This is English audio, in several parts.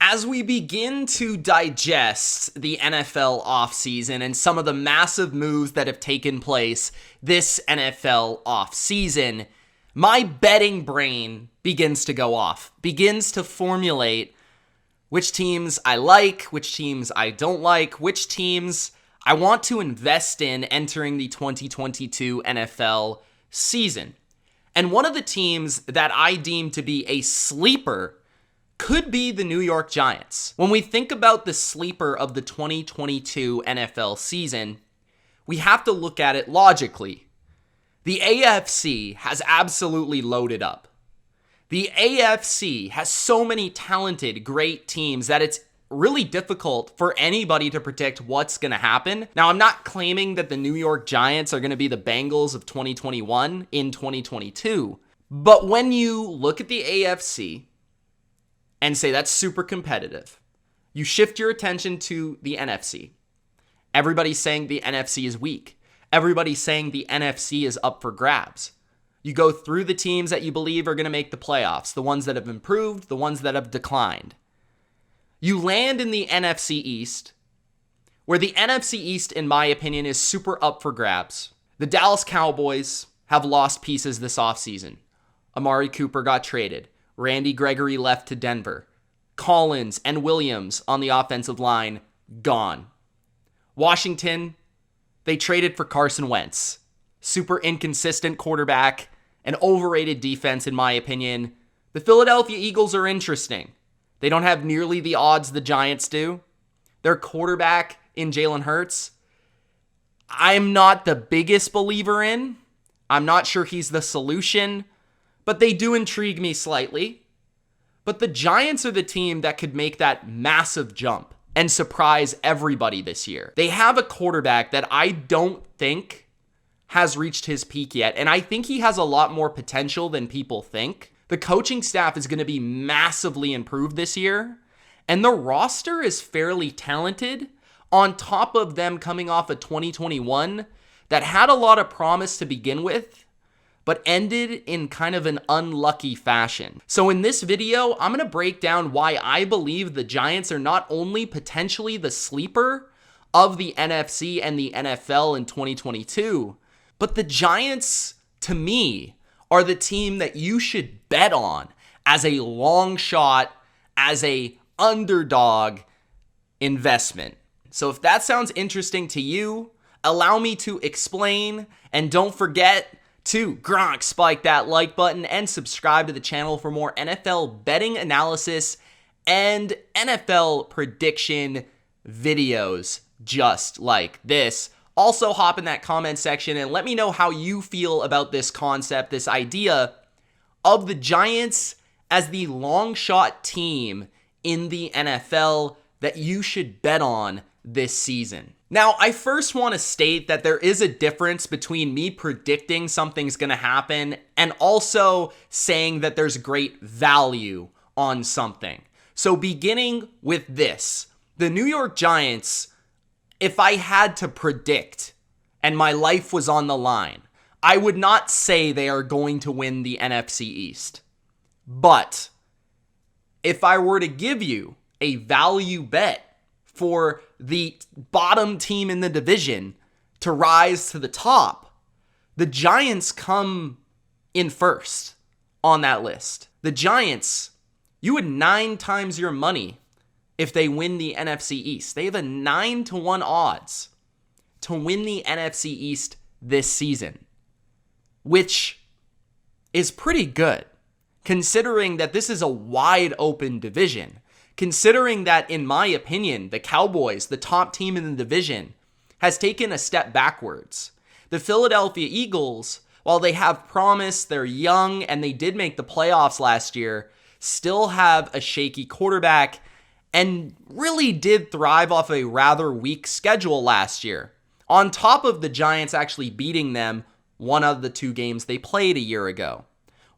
As we begin to digest the NFL offseason and some of the massive moves that have taken place this NFL offseason, my betting brain begins to go off, begins to formulate which teams I like, which teams I don't like, which teams I want to invest in entering the 2022 NFL season. And one of the teams that I deem to be a sleeper could be the New York Giants. When we think about the sleeper of the 2022 NFL season, we have to look at it logically. The AFC has absolutely loaded up. The AFC has so many talented, great teams that it's really difficult for anybody to predict what's going to happen. Now, I'm not claiming that the New York Giants are going to be the Bengals of 2021 in 2022, but when you look at the AFC and say that's super competitive, you shift your attention to the NFC. Everybody's saying the NFC is weak. Everybody's saying the NFC is up for grabs. You go through the teams that you believe are going to make the playoffs, the ones that have improved, the ones that have declined. You land in the NFC East, where the NFC East, in my opinion, is super up for grabs. The Dallas Cowboys have lost pieces this offseason. Amari Cooper got traded. Randy Gregory left to Denver. Collins and Williams on the offensive line, gone. Washington, they traded for Carson Wentz. Super inconsistent quarterback, an overrated defense in my opinion. The Philadelphia Eagles are interesting. They don't have nearly the odds the Giants do. Their quarterback in Jalen Hurts, I'm not the biggest believer in. I'm not sure he's the solution, but they do intrigue me slightly. But the Giants are the team that could make that massive jump and surprise everybody this year. They have a quarterback that I don't think has reached his peak yet, and I think he has a lot more potential than people think. The coaching staff is going to be massively improved this year, and the roster is fairly talented on top of them coming off of 2021 that had a lot of promise to begin with, but ended in kind of an unlucky fashion. So in this video, I'm going to break down why I believe the Giants are not only potentially the sleeper of the NFC and the NFL in 2022, but the Giants, to me, are the team that you should bet on as a long shot, as a underdog investment. So if that sounds interesting to you, allow me to explain, and don't forget to spike that like button and subscribe to the channel for more NFL betting analysis and NFL prediction videos just like this. Also, hop in that comment section and let me know how you feel about this concept, this idea of the Giants as the long shot team in the NFL that you should bet on this season. Now, I first want to state that there is a difference between me predicting something's going to happen and also saying that there's great value on something. So beginning with this, the New York Giants, if I had to predict and my life was on the line, I would not say they are going to win the NFC East. But if I were to give you a value bet for the bottom team in the division to rise to the top, the Giants come in first on that list. The Giants, you would 9 times your money if they win the NFC East. They have a 9-1 odds to win the NFC East this season, which is pretty good considering that this is a wide open division. Considering that, in my opinion, the Cowboys, the top team in the division, has taken a step backwards. The Philadelphia Eagles, while they have promise, they're young, and they did make the playoffs last year, still have a shaky quarterback and really did thrive off a rather weak schedule last year. On top of the Giants actually beating them one of the 2 games they played a year ago.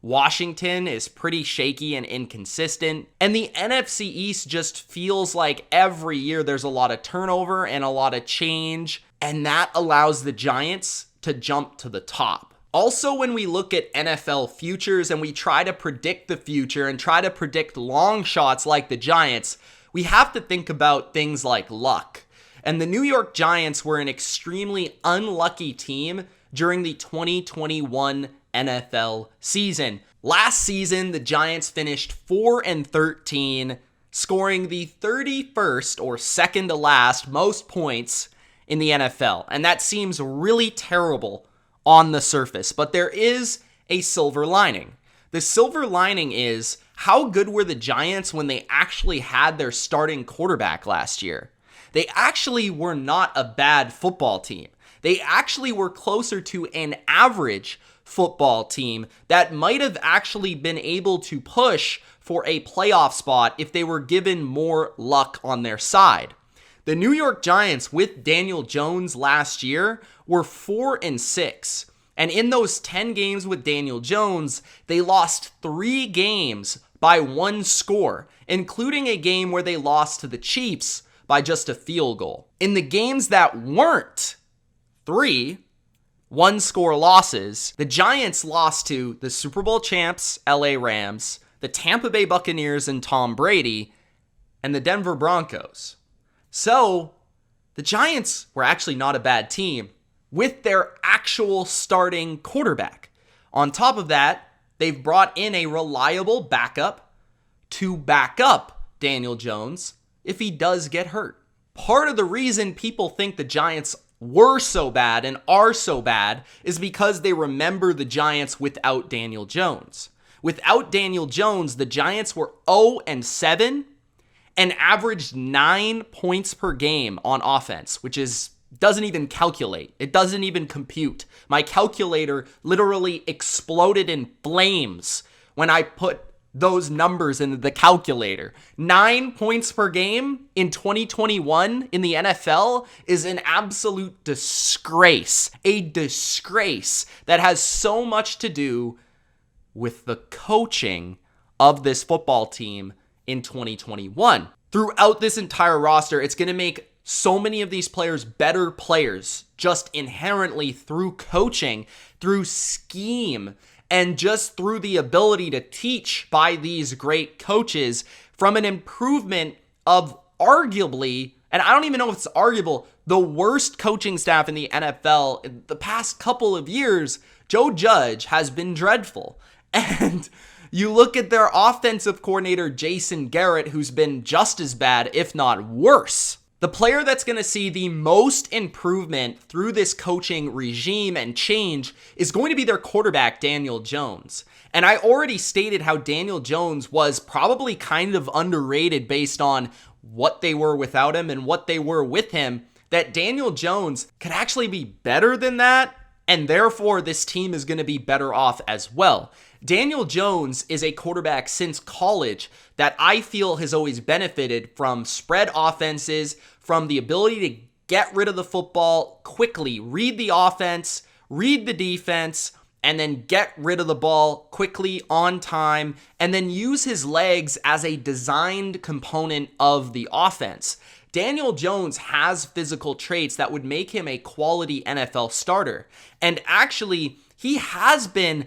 Washington is pretty shaky and inconsistent, and the NFC East just feels like every year there's a lot of turnover and a lot of change, and that allows the Giants to jump to the top. Also, when we look at NFL futures and we try to predict the future and try to predict long shots like the Giants, we have to think about things like luck. And the New York Giants were an extremely unlucky team during the 2021 NFL season. Last season, the Giants finished 4-13, scoring the 31st or second to last most points in the NFL. And that seems really terrible on the surface, but there is a silver lining. The silver lining is, how good were the Giants when they actually had their starting quarterback last year? They actually were not a bad football team. They actually were closer to an average football team that might have actually been able to push for a playoff spot if they were given more luck on their side. The New York Giants with Daniel Jones last year were 4-6. And in those 10 games with Daniel Jones, they lost 3 games by 1 score, including a game where they lost to the Chiefs by just a field goal. In the games that weren't 3 one-score losses, the Giants lost to the Super Bowl champs, LA Rams, the Tampa Bay Buccaneers and Tom Brady, and the Denver Broncos. So, the Giants were actually not a bad team with their actual starting quarterback. On top of that, they've brought in a reliable backup to back up Daniel Jones if he does get hurt. Part of the reason people think the Giants were so bad and are so bad is because they remember the Giants without Daniel Jones. Without Daniel Jones, the Giants were 0-7 and averaged 9 points per game on offense, which doesn't even calculate. It doesn't even compute. My calculator literally exploded in flames when I put those numbers into the calculator. 9 points per game in 2021 in the NFL is an absolute disgrace. A disgrace that has so much to do with the coaching of this football team in 2021. Throughout this entire roster, it's going to make so many of these players better players just inherently through coaching, through scheme, and just through the ability to teach by these great coaches from an improvement of arguably, and I don't even know if it's arguable, the worst coaching staff in the NFL in the past couple of years. Joe Judge has been dreadful. And you look at their offensive coordinator, Jason Garrett, who's been just as bad, if not worse. The player that's going to see the most improvement through this coaching regime and change is going to be their quarterback, Daniel Jones. And I already stated how Daniel Jones was probably kind of underrated based on what they were without him and what they were with him, that Daniel Jones could actually be better than that, and therefore this team is going to be better off as well. Daniel Jones is a quarterback since college that I feel has always benefited from spread offenses, from the ability to get rid of the football quickly, read the offense, read the defense, and then get rid of the ball quickly on time, and then use his legs as a designed component of the offense. Daniel Jones has physical traits that would make him a quality NFL starter. And actually, he has been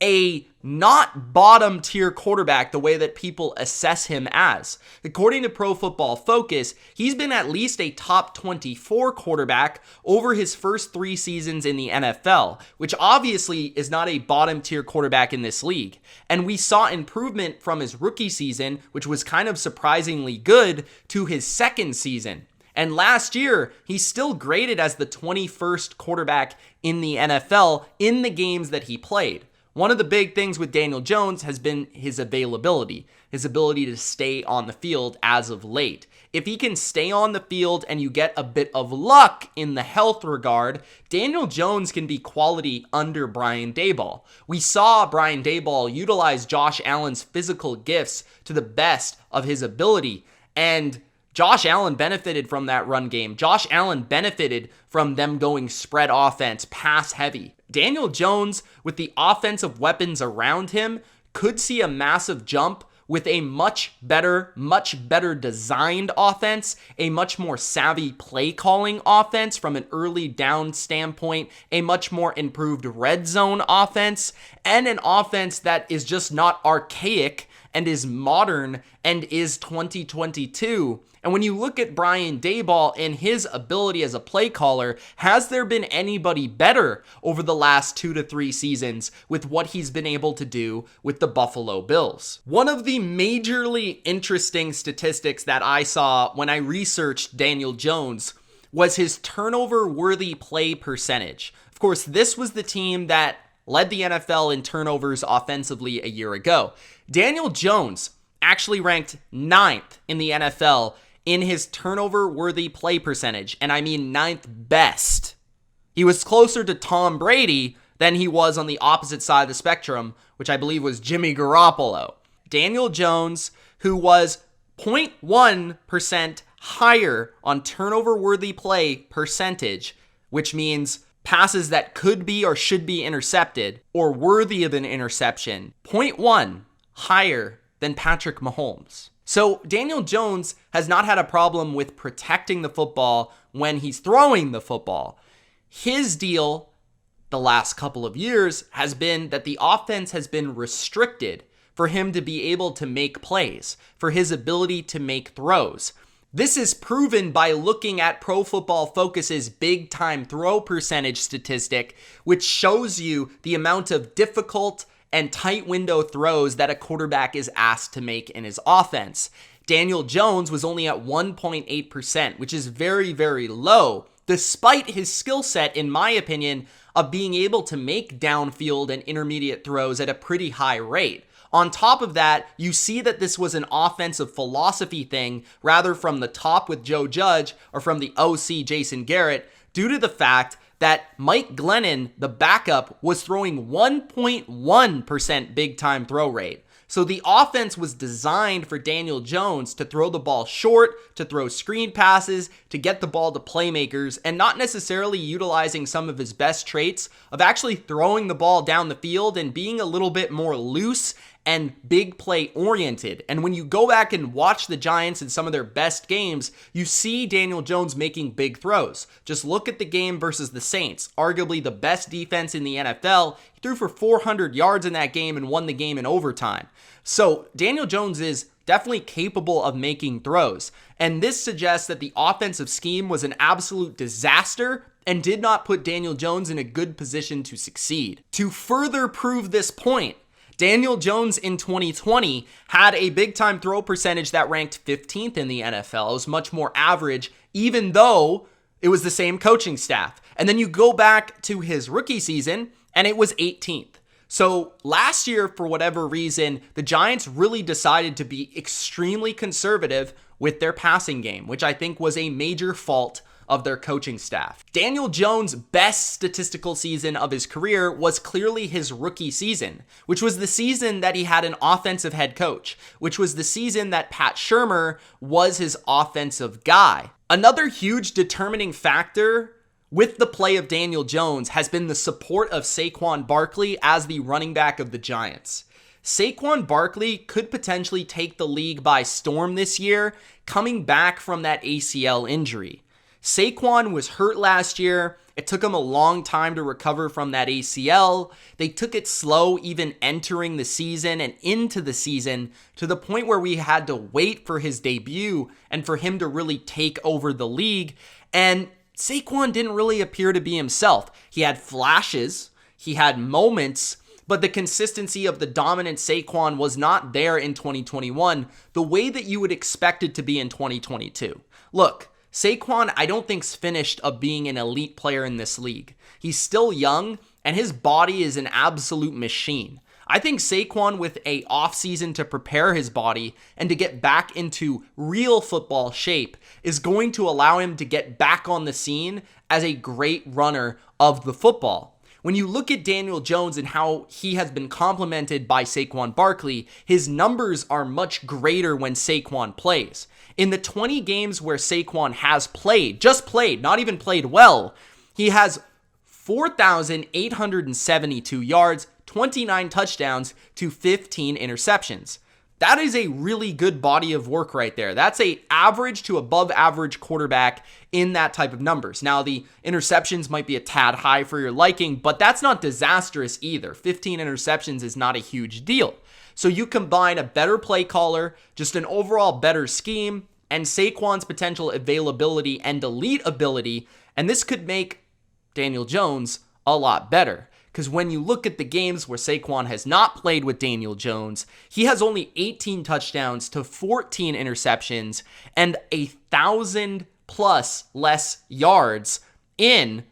a not bottom tier quarterback the way that people assess him as. According to Pro Football Focus, he's been at least a top 24 quarterback over his first 3 seasons in the NFL, which obviously is not a bottom tier quarterback in this league. And we saw improvement from his rookie season, which was kind of surprisingly good, to his second season. And last year, he's still graded as the 21st quarterback in the NFL in the games that he played. One of the big things with Daniel Jones has been his availability, his ability to stay on the field as of late. If he can stay on the field and you get a bit of luck in the health regard, Daniel Jones can be quality under Brian Daboll. We saw Brian Daboll utilize Josh Allen's physical gifts to the best of his ability, and Josh Allen benefited from that run game. Josh Allen benefited from them going spread offense, pass heavy. Daniel Jones, with the offensive weapons around him, could see a massive jump with a much better designed offense, a much more savvy play calling offense from an early down standpoint, a much more improved red zone offense, and an offense that is just not archaic and is modern and is 2022. And when you look at Brian Daboll and his ability as a play caller, has there been anybody better over the last 2 to 3 seasons with what he's been able to do with the Buffalo Bills? One of the majorly interesting statistics that I saw when I researched Daniel Jones was his turnover-worthy play percentage. Of course, this was the team that led the NFL in turnovers offensively a year ago. Daniel Jones actually ranked 9th in the NFL in his turnover-worthy play percentage, and I mean 9th best. He was closer to Tom Brady than he was on the opposite side of the spectrum, which I believe was Jimmy Garoppolo. Daniel Jones, who was 0.1% higher on turnover-worthy play percentage, which means passes that could be or should be intercepted or worthy of an interception, 0.1 higher than Patrick Mahomes. So Daniel Jones has not had a problem with protecting the football when he's throwing the football. His deal the last couple of years has been that the offense has been restricted for him to be able to make plays, for his ability to make throws. This is proven by looking at Pro Football Focus's big time throw percentage statistic, which shows you the amount of difficult and tight window throws that a quarterback is asked to make in his offense. Daniel Jones was only at 1.8%, which is very, very low, despite his skill set, in my opinion, of being able to make downfield and intermediate throws at a pretty high rate. On top of that, you see that this was an offensive philosophy thing rather from the top with Joe Judge or from the OC Jason Garrett, due to the fact that Mike Glennon, the backup, was throwing 1.1% big time throw rate. So the offense was designed for Daniel Jones to throw the ball short, to throw screen passes, to get the ball to playmakers, and not necessarily utilizing some of his best traits of actually throwing the ball down the field and being a little bit more loose and big play oriented. And when you go back and watch the Giants in some of their best games, you see Daniel Jones making big throws. Just look at the game versus the Saints, arguably the best defense in the NFL. He threw for 400 yards in that game and won the game in overtime. So Daniel Jones is definitely capable of making throws. And this suggests that the offensive scheme was an absolute disaster and did not put Daniel Jones in a good position to succeed. To further prove this point, Daniel Jones in 2020 had a big-time throw percentage that ranked 15th in the NFL. It was much more average, even though it was the same coaching staff. And then you go back to his rookie season, and it was 18th. So last year, for whatever reason, the Giants really decided to be extremely conservative with their passing game, which I think was a major fault of their coaching staff. Daniel Jones' best statistical season of his career was clearly his rookie season, which was the season that he had an offensive head coach, which was the season that Pat Shurmur was his offensive guy. Another huge determining factor with the play of Daniel Jones has been the support of Saquon Barkley as the running back of the Giants. Saquon Barkley could potentially take the league by storm this year, coming back from that ACL injury. Saquon was hurt last year. It took him a long time to recover from that ACL. They took it slow even entering the season and into the season, to the point where we had to wait for his debut and for him to really take over the league. And Saquon didn't really appear to be himself. He had flashes, he had moments, but the consistency of the dominant Saquon was not there in 2021 the way that you would expect it to be in 2022. Look, Saquon, I don't think's finished of being an elite player in this league. He's still young, and his body is an absolute machine. I think Saquon, with a offseason to prepare his body and to get back into real football shape, is going to allow him to get back on the scene as a great runner of the football. When you look at Daniel Jones and how he has been complemented by Saquon Barkley, his numbers are much greater when Saquon plays. In the 20 games where Saquon has played, just played, not even played well, he has 4,872 yards, 29 touchdowns to 15 interceptions. That is a really good body of work right there. That's a average to above average quarterback in that type of numbers. Now, the interceptions might be a tad high for your liking, but that's not disastrous either. 15 interceptions is not a huge deal. So you combine a better play caller, just an overall better scheme, and Saquon's potential availability and elite ability, and this could make Daniel Jones a lot better. Because when you look at the games where Saquon has not played with Daniel Jones, he has only 18 touchdowns to 14 interceptions and 1,000 plus less yards in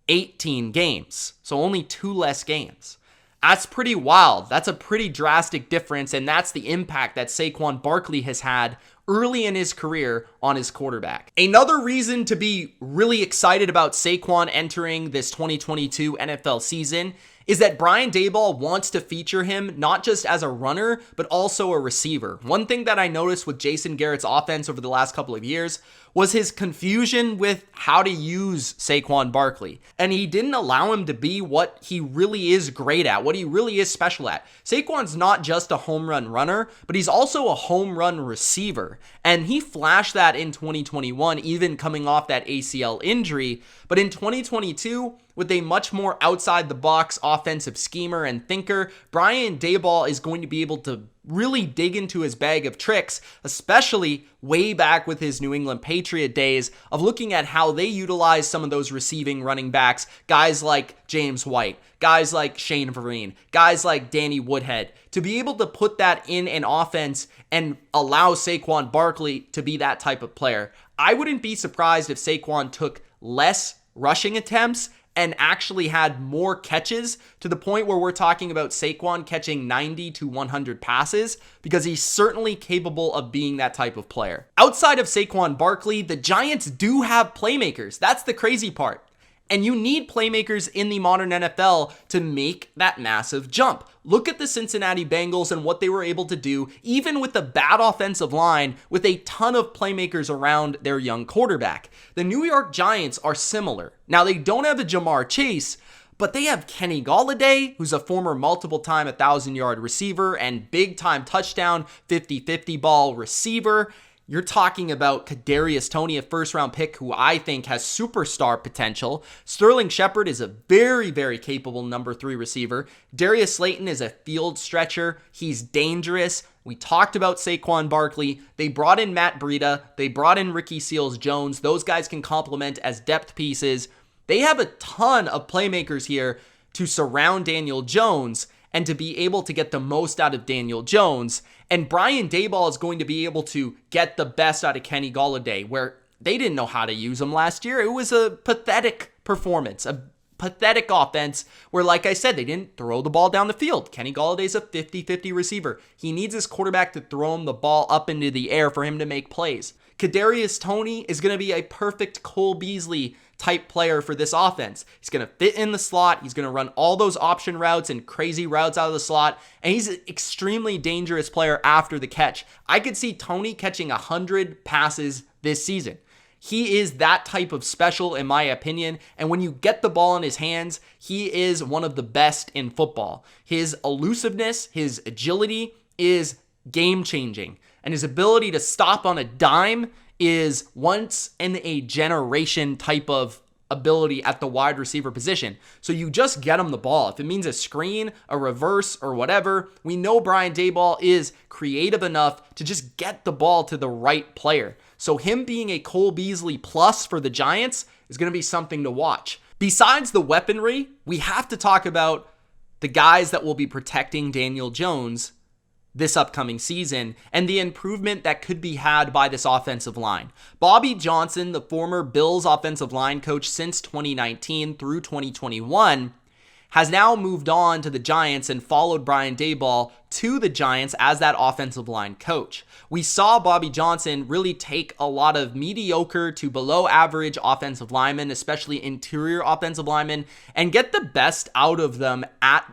18 games. So only 2 less games. That's pretty wild. That's a pretty drastic difference, and that's the impact that Saquon Barkley has had early in his career on his quarterback. Another reason to be really excited about Saquon entering this 2022 NFL season is that Brian Daboll wants to feature him not just as a runner, but also a receiver. One thing that I noticed with Jason Garrett's offense over the last couple of years was his confusion with how to use Saquon Barkley. And he didn't allow him to be what he really is great at, what he really is special at. Saquon's not just a home run runner, but he's also a home run receiver. And he flashed that in 2021, even coming off that ACL injury. But in 2022, with a much more outside the box offensive schemer and thinker, Brian Daboll is going to be able to really dig into his bag of tricks, especially way back with his New England Patriot days of looking at how they utilize some of those receiving running backs, guys like James White, guys like Shane Vereen, guys like Danny Woodhead, to be able to put that in an offense and allow Saquon Barkley to be that type of player. I wouldn't be surprised if Saquon took less rushing attempts and actually had more catches, to the point where we're talking about Saquon catching 90 to 100 passes, because he's certainly capable of being that type of player. Outside of Saquon Barkley, the Giants do have playmakers. That's the crazy part. And you need playmakers in the modern NFL to make that massive jump. Look at the Cincinnati Bengals and what they were able to do, even with a bad offensive line, with a ton of playmakers around their young quarterback. The New York Giants are similar. Now, they don't have a Jamar Chase, but they have Kenny Golladay, who's a former multiple-time 1,000-yard receiver and big-time touchdown 50-50 ball receiver. You're talking about Kadarius Toney, a first-round pick who I think has superstar potential. Sterling Shepard is a very, very capable number 3 receiver. Darius Slayton is a field stretcher. He's dangerous. We talked about Saquon Barkley. They brought in Matt Breida. They brought in Ricky Seals-Jones. Those guys can complement as depth pieces. They have a ton of playmakers here to surround Daniel Jones and to be able to get the most out of Daniel Jones. And Brian Daboll is going to be able to get the best out of Kenny Golladay, where they didn't know how to use him last year. It was a pathetic performance, a pathetic offense where, like I said, they didn't throw the ball down the field. Kenny Galladay's a 50-50 receiver. He needs his quarterback to throw him the ball up into the air for him to make plays. Kadarius Toney is going to be a perfect Cole Beasley type player for this offense. He's going to fit in the slot. He's going to run all those option routes and crazy routes out of the slot. And he's an extremely dangerous player after the catch. I could see Toney catching 100 passes this season. He is that type of special, in my opinion. And when you get the ball in his hands, he is one of the best in football. His elusiveness, his agility is game-changing. And his ability to stop on a dime is once in a generation type of ability at the wide receiver position. So you just get him the ball. If it means a screen, a reverse, or whatever, we know Brian Daboll is creative enough to just get the ball to the right player. So him being a Cole Beasley plus for the Giants is going to be something to watch. Besides the weaponry, we have to talk about the guys that will be protecting Daniel Jones this upcoming season and the improvement that could be had by this offensive line. Bobby Johnson, the former Bills offensive line coach since 2019 through 2021, has now moved on to the Giants and followed Brian Daboll to the Giants as that offensive line coach. We saw Bobby Johnson really take a lot of mediocre to below average offensive linemen, especially interior offensive linemen, and get the best out of them at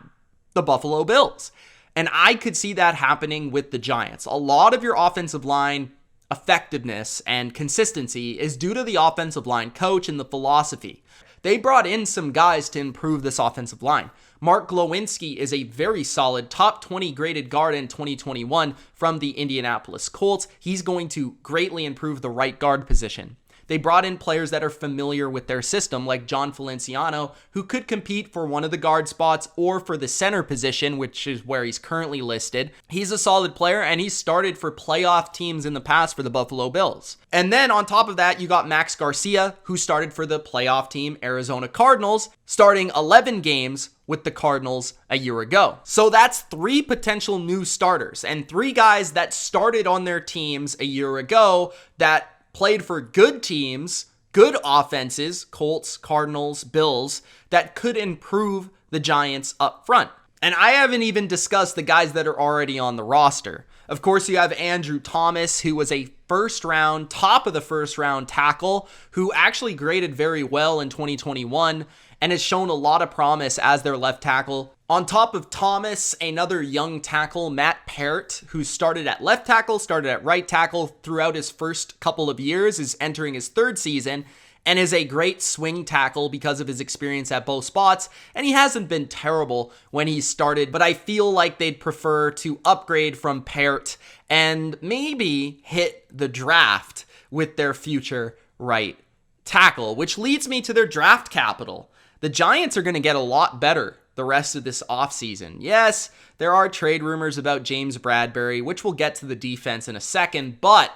the Buffalo Bills. And I could see that happening with the Giants. A lot of your offensive line effectiveness and consistency is due to the offensive line coach and the philosophy. They brought in some guys to improve this offensive line. Mark Glowinski is a very solid top 20 graded guard in 2021 from the Indianapolis Colts. He's going to greatly improve the right guard position. They brought in players that are familiar with their system, like John Feliciano, who could compete for one of the guard spots or for the center position, which is where he's currently listed. He's a solid player, and he's started for playoff teams in the past for the Buffalo Bills. And then on top of that, you got Max Garcia, who started for the playoff team Arizona Cardinals, starting 11 games with the Cardinals a year ago. So that's 3 potential new starters and 3 guys that started on their teams a year ago that played for good teams, good offenses, Colts, Cardinals, Bills, that could improve the Giants up front. And I haven't even discussed the guys that are already on the roster. Of course, you have Andrew Thomas, who was a top of the first round tackle, who actually graded very well in 2021 and has shown a lot of promise as their left tackle. On top of Thomas, another young tackle, Matt Parrott, who started at left tackle, started at right tackle throughout his first couple of years, is entering his 3rd season, and is a great swing tackle because of his experience at both spots, and he hasn't been terrible when he started, but I feel like they'd prefer to upgrade from Parrott and maybe hit the draft with their future right tackle, which leads me to their draft capital. The Giants are going to get a lot better the rest of this offseason. Yes, there are trade rumors about James Bradberry, which we'll get to the defense in a second, but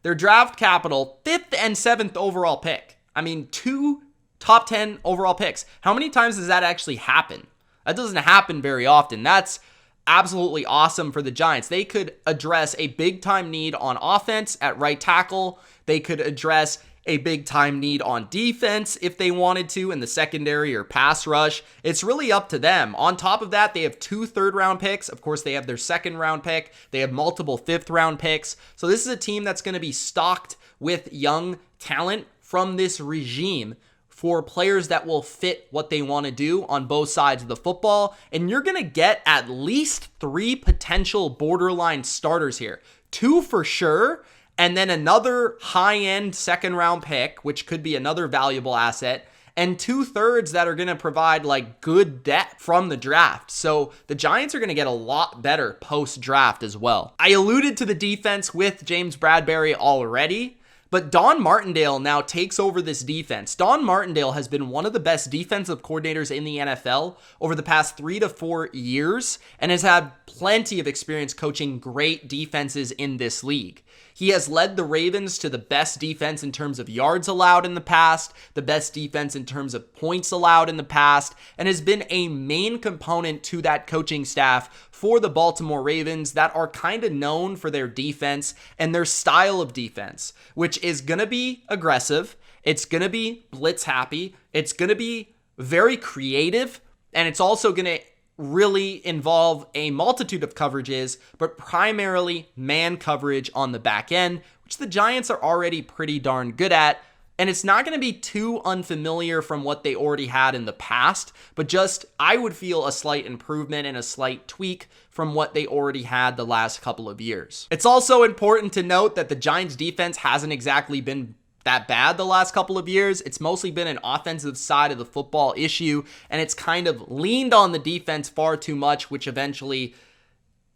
their draft capital, 5th and 7th overall pick. I mean, 2 top 10 overall picks. How many times does that actually happen? That doesn't happen very often. That's absolutely awesome for the Giants. They could address a big-time need on offense at right tackle. They could address a big-time need on defense if they wanted to in the secondary or pass rush. It's really up to them. On top of that, they have 2 third-round picks. Of course, they have their second-round pick. They have multiple fifth-round picks. So this is a team that's going to be stocked with young talent from this regime for players that will fit what they want to do on both sides of the football. And you're going to get at least 3 potential borderline starters here. 2 for sure, and then another high-end second-round pick, which could be another valuable asset, and 2/3 that are going to provide like good depth from the draft. So the Giants are going to get a lot better post-draft as well. I alluded to the defense with James Bradberry already, but Don Martindale now takes over this defense. Don Martindale has been one of the best defensive coordinators in the NFL over the past 3 to 4 years and has had plenty of experience coaching great defenses in this league. He has led the Ravens to the best defense in terms of yards allowed in the past, the best defense in terms of points allowed in the past, and has been a main component to that coaching staff for the Baltimore Ravens that are kind of known for their defense and their style of defense, which is going to be aggressive. It's going to be blitz happy. It's going to be very creative, and it's also going to really involve a multitude of coverages, but primarily man coverage on the back end, which the Giants are already pretty darn good at. And it's not going to be too unfamiliar from what they already had in the past, but just, I would feel a slight improvement and a slight tweak from what they already had the last couple of years. It's also important to note that the Giants defense hasn't exactly been that bad the last couple of years. It's mostly been an offensive side of the football issue, and it's kind of leaned on the defense far too much, which eventually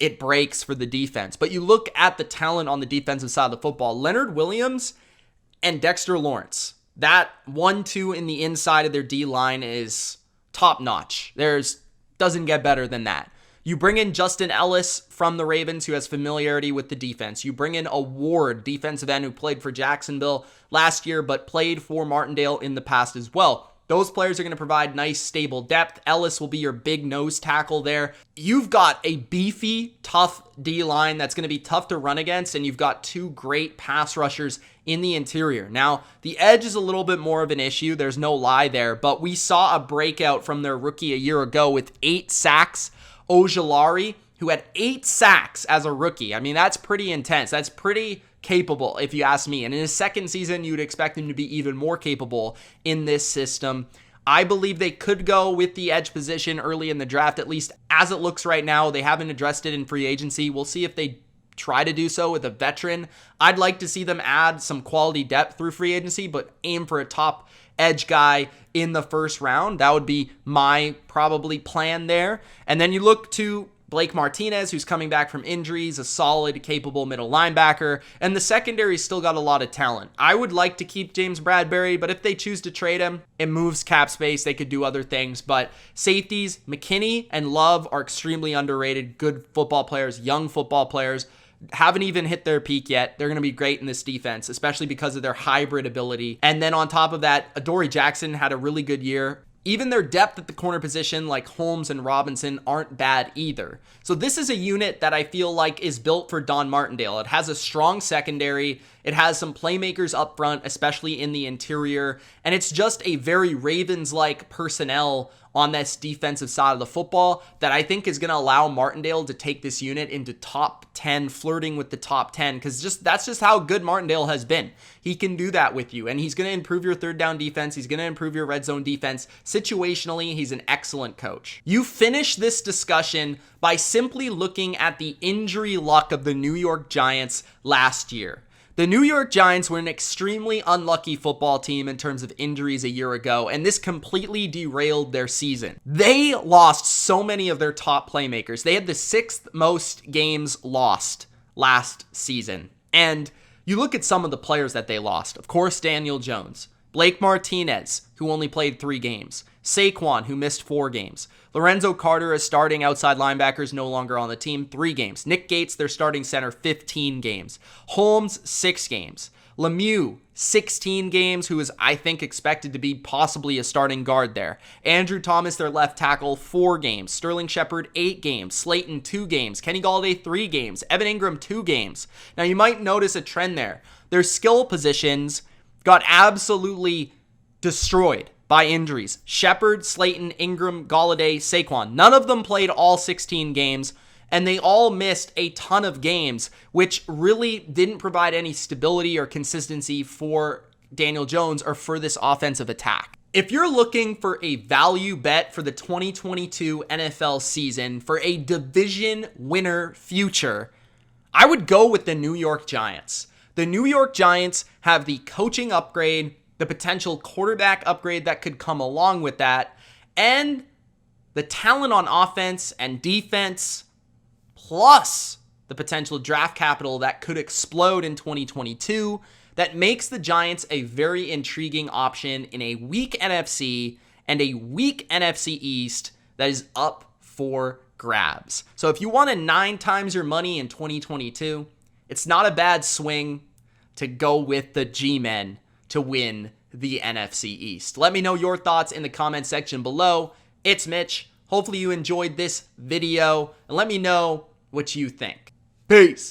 it breaks for the defense. But you look at the talent on the defensive side of the football, Leonard Williams and Dexter Lawrence, that 1-2 in the inside of their D-line is top notch. Doesn't get better than that. You bring in Justin Ellis from the Ravens, who has familiarity with the defense. You bring in a Ward, defensive end, who played for Jacksonville last year, but played for Martindale in the past as well. Those players are going to provide nice, stable depth. Ellis will be your big nose tackle there. You've got a beefy, tough D-line that's going to be tough to run against, and you've got 2 great pass rushers in the interior. Now, the edge is a little bit more of an issue. There's no lie there, but we saw a breakout from their rookie a year ago with 8 sacks. Ojulari, who had 8 sacks as a rookie. I mean, that's pretty intense. That's pretty capable, if you ask me. And in his second season, you'd expect him to be even more capable in this system. I believe they could go with the edge position early in the draft, at least as it looks right now. They haven't addressed it in free agency. We'll see if they try to do so with a veteran. I'd like to see them add some quality depth through free agency, but aim for a top edge guy in the first round. That would be my probably plan there. And then you look to Blake Martinez, who's coming back from injuries, a solid, capable middle linebacker, and the secondary's still got a lot of talent. I would like to keep James Bradbury, but if they choose to trade him, it moves cap space. They could do other things, but safeties, McKinney and Love are extremely underrated, good football players, young football players, haven't even hit their peak yet. They're going to be great in this defense, especially because of their hybrid ability. And then on top of that, Adoree Jackson had a really good year. Even their depth at the corner position, like Holmes and Robinson, aren't bad either. So this is a unit that I feel like is built for Don Martindale. It has a strong secondary. It has some playmakers up front, especially in the interior. And it's just a very Ravens-like personnel on this defensive side of the football that I think is going to allow Martindale to take this unit into top 10, flirting with the top 10, because that's just how good Martindale has been. He can do that with you, and he's going to improve your third down defense. He's going to improve your red zone defense. Situationally, he's an excellent coach. You finish this discussion by simply looking at the injury luck of the New York Giants last year. The New York Giants were an extremely unlucky football team in terms of injuries a year ago, and this completely derailed their season. They lost so many of their top playmakers. They had the 6th most games lost last season. And you look at some of the players that they lost. Of course, Daniel Jones, Blake Martinez, who only played 3 games, Saquon, who missed 4 games. Lorenzo Carter is starting outside linebackers, no longer on the team, 3 games. Nick Gates, their starting center, 15 games. Holmes, 6 games. Lemieux, 16 games, who is, I think, expected to be possibly a starting guard there. Andrew Thomas, their left tackle, 4 games. Sterling Shepard, 8 games. Slayton, 2 games. Kenny Golladay, 3 games. Evan Ingram, 2 games. Now, you might notice a trend there. Their skill positions got absolutely destroyed by injuries. Shepard, Slayton, Ingram, Golladay, Saquon. None of them played all 16 games, and they all missed a ton of games, which really didn't provide any stability or consistency for Daniel Jones or for this offensive attack. If you're looking for a value bet for the 2022 NFL season for a division winner future, I would go with the New York Giants. The New York Giants have the coaching upgrade, the potential quarterback upgrade that could come along with that, and the talent on offense and defense, plus the potential draft capital that could explode in 2022, that makes the Giants a very intriguing option in a weak NFC and a weak NFC East that is up for grabs. So if you want to 9 times your money in 2022, it's not a bad swing to go with the GMEN to win the NFC East. Let me know your thoughts in the comment section below. It's Mitch. Hopefully you enjoyed this video, and let me know what you think. Peace.